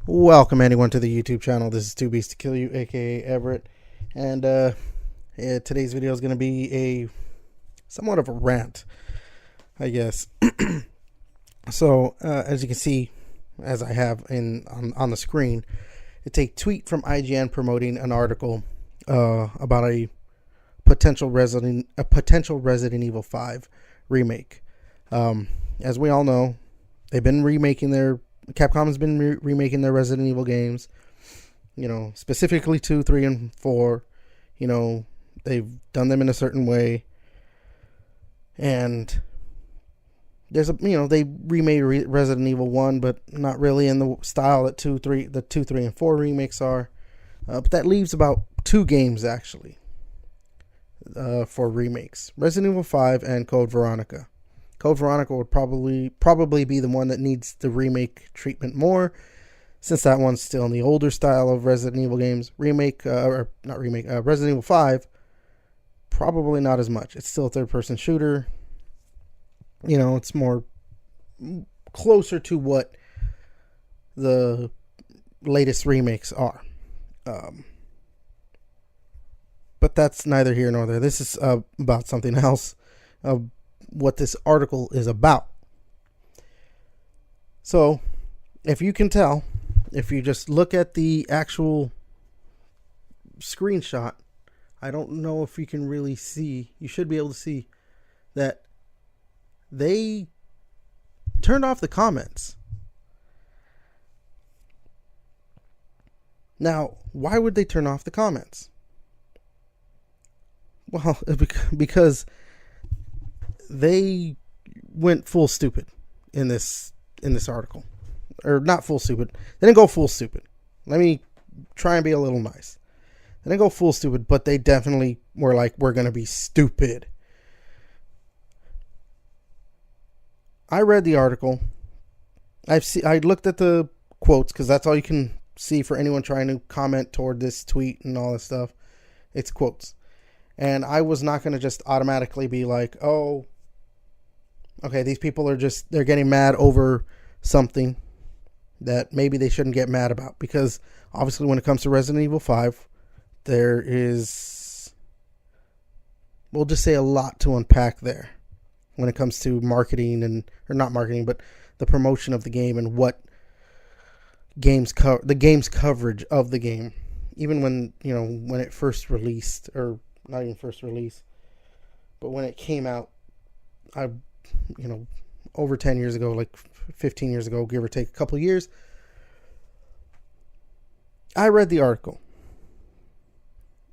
Welcome anyone to the YouTube channel. This is Two Beasts to Kill You, aka Everett, and today's video is going to be a somewhat of a rant, I guess. So as you can see, as I have on the screen, it's a tweet from IGN promoting an article about a potential Resident Evil 5 remake. As we all know, Capcom has been remaking their Resident Evil games, specifically 2, 3, and 4. They've done them in a certain way, and they remade Resident Evil 1, but not really in the style that 2, 3, and 4 remakes are. But that leaves about 2 games actually for remakes: Resident Evil 5 and Code Veronica. Code Veronica would probably be the one that needs the remake treatment more, since that one's still in the older style of Resident Evil games. Resident Evil 5, probably not as much. It's still a third-person shooter. It's more closer to what the latest remakes are. But that's neither here nor there. This is about something else. What this article is about. So, if you can tell, if you just look at the actual screenshot, I don't know if you can really see, you should be able to see that they turned off the comments. Now, why would they turn off the comments? Well, because they went full stupid in this article. Or not full stupid. They didn't go full stupid. Let me try and be a little nice. They didn't go full stupid, but they definitely were like, we're going to be stupid. I read the article. I looked at the quotes, because that's all you can see for anyone trying to comment toward this tweet and all this stuff. It's quotes. And I was not going to just automatically be like, oh, okay, these people they're getting mad over something that maybe they shouldn't get mad about. Because obviously when it comes to Resident Evil 5, there is, we'll just say, a lot to unpack there when it comes to marketing or not marketing, but the promotion of the game and what the game's coverage of the game. Even when it first released, or not even first release, but when it came out, over 10 years ago, like 15 years ago, give or take a couple of years, I read the article.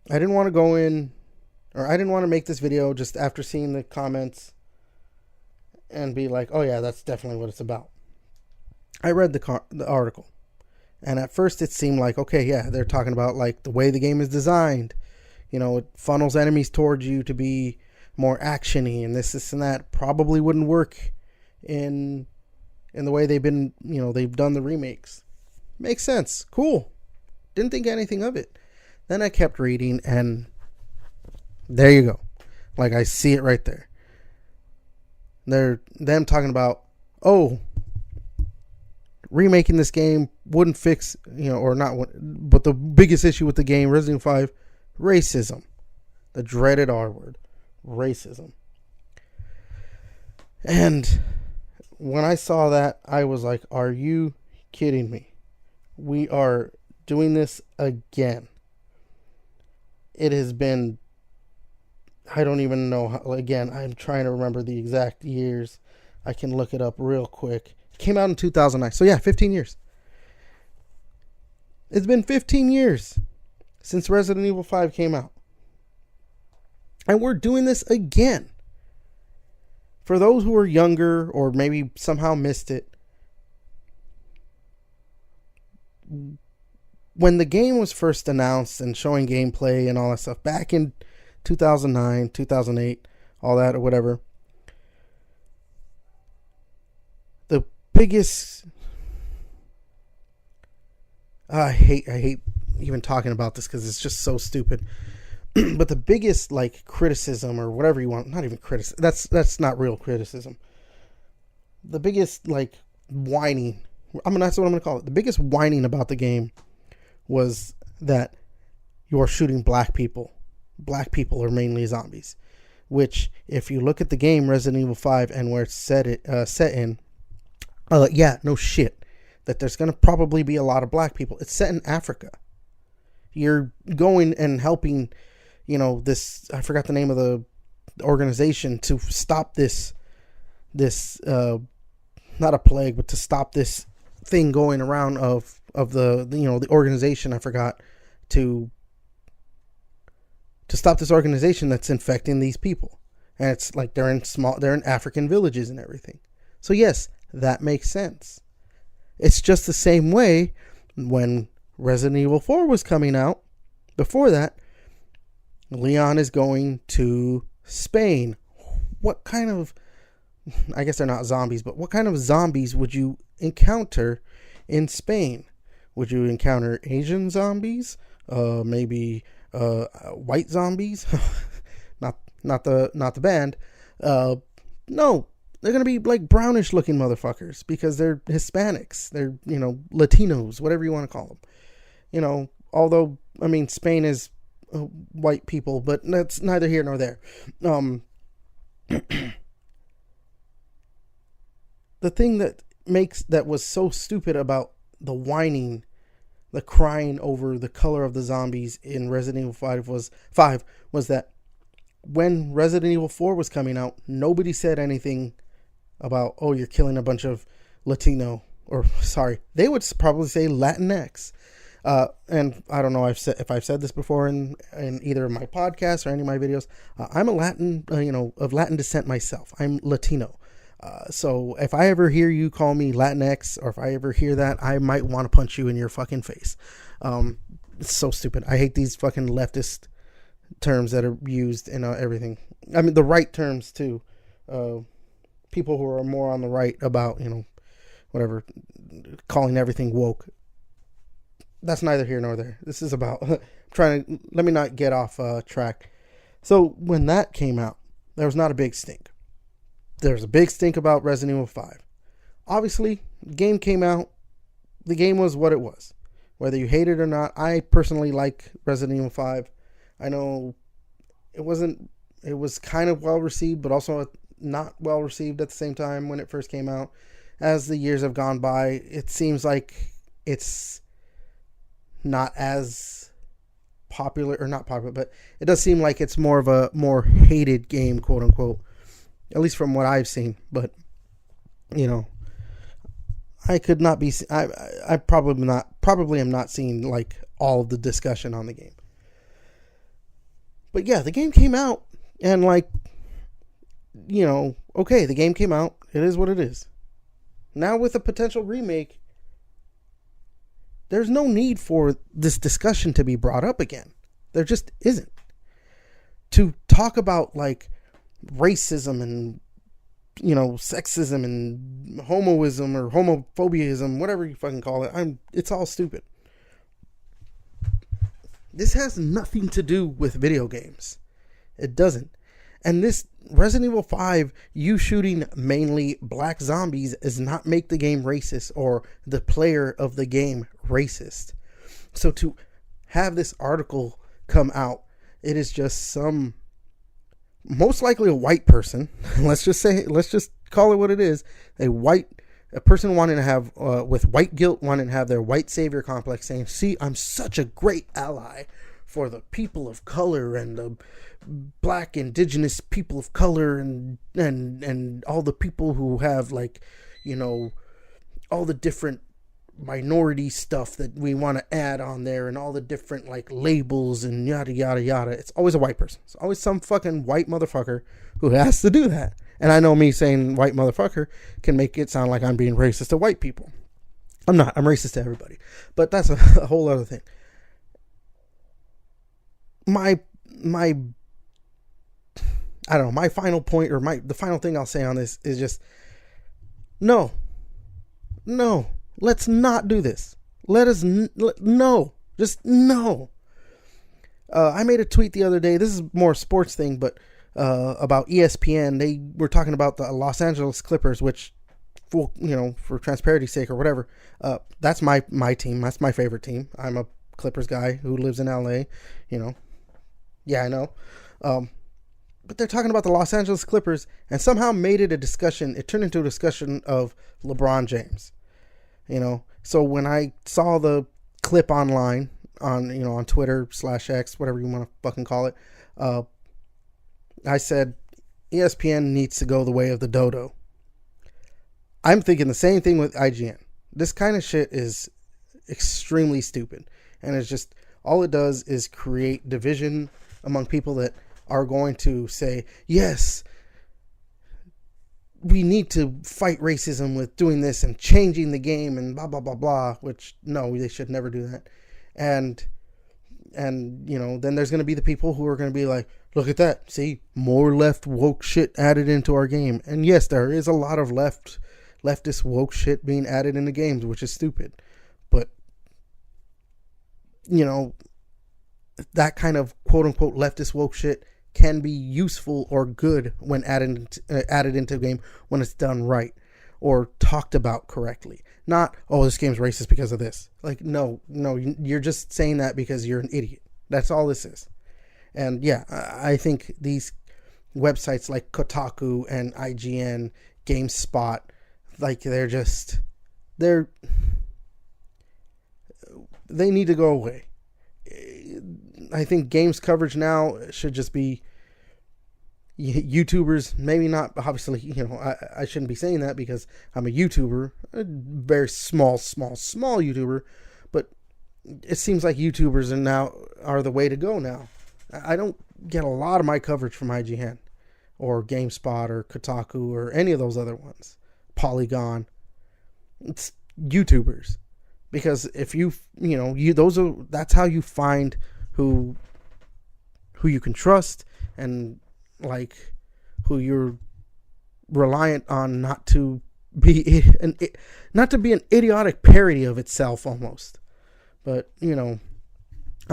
I didn't want to make this video just after seeing the comments and be like, oh yeah, that's definitely what it's about. I read the article, and at first it seemed like, okay, yeah, they're talking about like the way the game is designed. It funnels enemies towards you to be more actiony, and this and that. Probably wouldn't work in the way they've done the remakes. Makes sense. Cool. Didn't think anything of it. Then I kept reading, and there you go. Like, I see it right there. They're them talking about, oh, remaking this game wouldn't fix, or not, but the biggest issue with the game, Resident Evil 5, racism. The dreaded R word. Racism. And when I saw that, I was like, are you kidding me? We are doing this again. It has been, I don't even know how, again, I'm trying to remember the exact years. I can look it up real quick. It came out in 2009. So yeah, 15 years. It's been 15 years since Resident Evil 5 came out. And we're doing this again. For those who are younger or maybe somehow missed it, when the game was first announced and showing gameplay and all that stuff back in 2009, 2008, all that or whatever, the biggest, I hate even talking about this because it's just so stupid. But the biggest criticism, or whatever you want, not even criticism, that's not real criticism. The biggest whining That's what I'm gonna call it. The biggest whining about the game was that you're shooting black people. Black people are mainly zombies. Which, if you look at the game Resident Evil 5 and where it's set in, yeah, no shit, that there's gonna probably be a lot of black people. It's set in Africa. You're going and helping, this, I forgot the name of the organization, to stop this not a plague, but to stop this thing going around of the organization, I forgot, to stop this organization that's infecting these people. And it's like they're in African villages and everything. So yes, that makes sense. It's just the same way when Resident Evil 4 was coming out. Before that, Leon is going to Spain. What kind of, I guess they're not zombies, but what kind of zombies would you encounter in Spain? Would you encounter Asian zombies? Maybe white zombies? not the band. No, they're gonna be like brownish looking motherfuckers because they're Hispanics. They're Latinos, whatever you want to call them. Although I mean Spain is white people, but that's neither here nor there. The thing that was so stupid about the whining, the crying over the color of the zombies in Resident Evil 5 was that when Resident Evil 4 was coming out, nobody said anything about, oh, you're killing a bunch of Latino, or sorry, they would probably say Latinx. And I don't know if I've said this before in either of my podcasts or any of my videos. I'm a Latin, of Latin descent myself. I'm Latino. So if I ever hear you call me Latinx, or if I ever hear that, I might want to punch you in your fucking face. It's so stupid. I hate these fucking leftist terms that are used in everything. I mean, the right terms too. People who are more on the right about, whatever, calling everything woke. That's neither here nor there. This is about let me not get off track. So when that came out, there was not a big stink. There was a big stink about Resident Evil 5. Obviously, the game came out. The game was what it was. Whether you hate it or not, I personally like Resident Evil 5. I know it was kind of well received, but also not well received at the same time when it first came out. As the years have gone by, it seems like it's not as popular, or not popular, but it does seem like it's more of a more hated game, quote unquote. At least from what I've seen. But, I could not be, I probably am not seeing like all of the discussion on the game. But yeah, the game came out and okay, the game came out. It is what it is. Now with a potential remake, there's no need for this discussion to be brought up again. There just isn't. To talk about like racism and sexism and homoism or homophobiaism, whatever you fucking call it, it's all stupid. This has nothing to do with video games. It doesn't. And this Resident Evil 5, you shooting mainly black zombies, does not make the game racist or the player of the game racist. So to have this article come out, it is just most likely a white person. let's just call it what it is. A person wanting to have, with white guilt, wanting to have their white savior complex, saying, see, I'm such a great ally for the people of color and the black indigenous people of color and all the people who have all the different minority stuff that we want to add on there and all the different labels and yada yada yada. It's always a white person. It's always some fucking white motherfucker who has to do that. And I know me saying white motherfucker can make it sound like I'm being racist to white people. I'm not. I'm racist to everybody. But that's a whole other thing. My I don't know, my final point, or the final thing I'll say on this is just no, let's not do this. No. I made a tweet the other day. This is more a sports thing, but about ESPN. They were talking about the Los Angeles Clippers, which full, for transparency's sake or whatever, that's my team. That's my favorite team. I'm a Clippers guy who lives in LA. Yeah, I know. But they're talking about the Los Angeles Clippers and somehow made it a discussion. It turned into a discussion of LeBron James. So when I saw the clip online on Twitter /X, whatever you want to fucking call it, I said ESPN needs to go the way of the dodo. I'm thinking the same thing with IGN. This kind of shit is extremely stupid, and it's just all it does is create division among people that are going to say, yes, we need to fight racism with doing this and changing the game and blah, blah, blah, blah, which, no, they should never do that. And then there's going to be the people who are going to be like, look at that. See, more left woke shit added into our game. And yes, there is a lot of leftist woke shit being added into games, which is stupid. But, that kind of quote unquote leftist woke shit can be useful or good when added into a game when it's done right or talked about correctly. Not, oh, this game's racist because of this. Like, no, you're just saying that because you're an idiot. That's all this is. And yeah, I think these websites like Kotaku and IGN, GameSpot, like they need to go away. I think games coverage now should just be YouTubers, maybe not, obviously, I shouldn't be saying that because I'm a YouTuber, a very small YouTuber, but it seems like YouTubers are the way to go now. I don't get a lot of my coverage from IGN or GameSpot or Kotaku or any of those other ones. Polygon. It's YouTubers. Because if that's how you find who you can trust and like who you're reliant on not to be an idiotic parody of itself almost. But I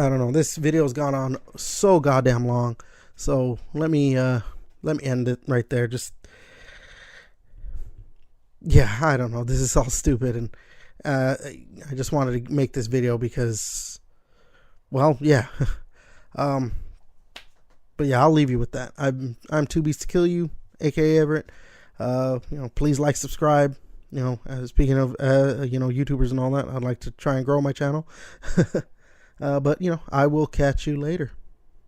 don't know. This video's gone on so goddamn long, so let me end it right there. Just I don't know. This is all stupid, and I just wanted to make this video because, well, yeah. But yeah, I'll leave you with that. I'm Two Beats to Kill You, aka Everett. Please like, subscribe. Speaking of YouTubers and all that, I'd like to try and grow my channel. But I will catch you later.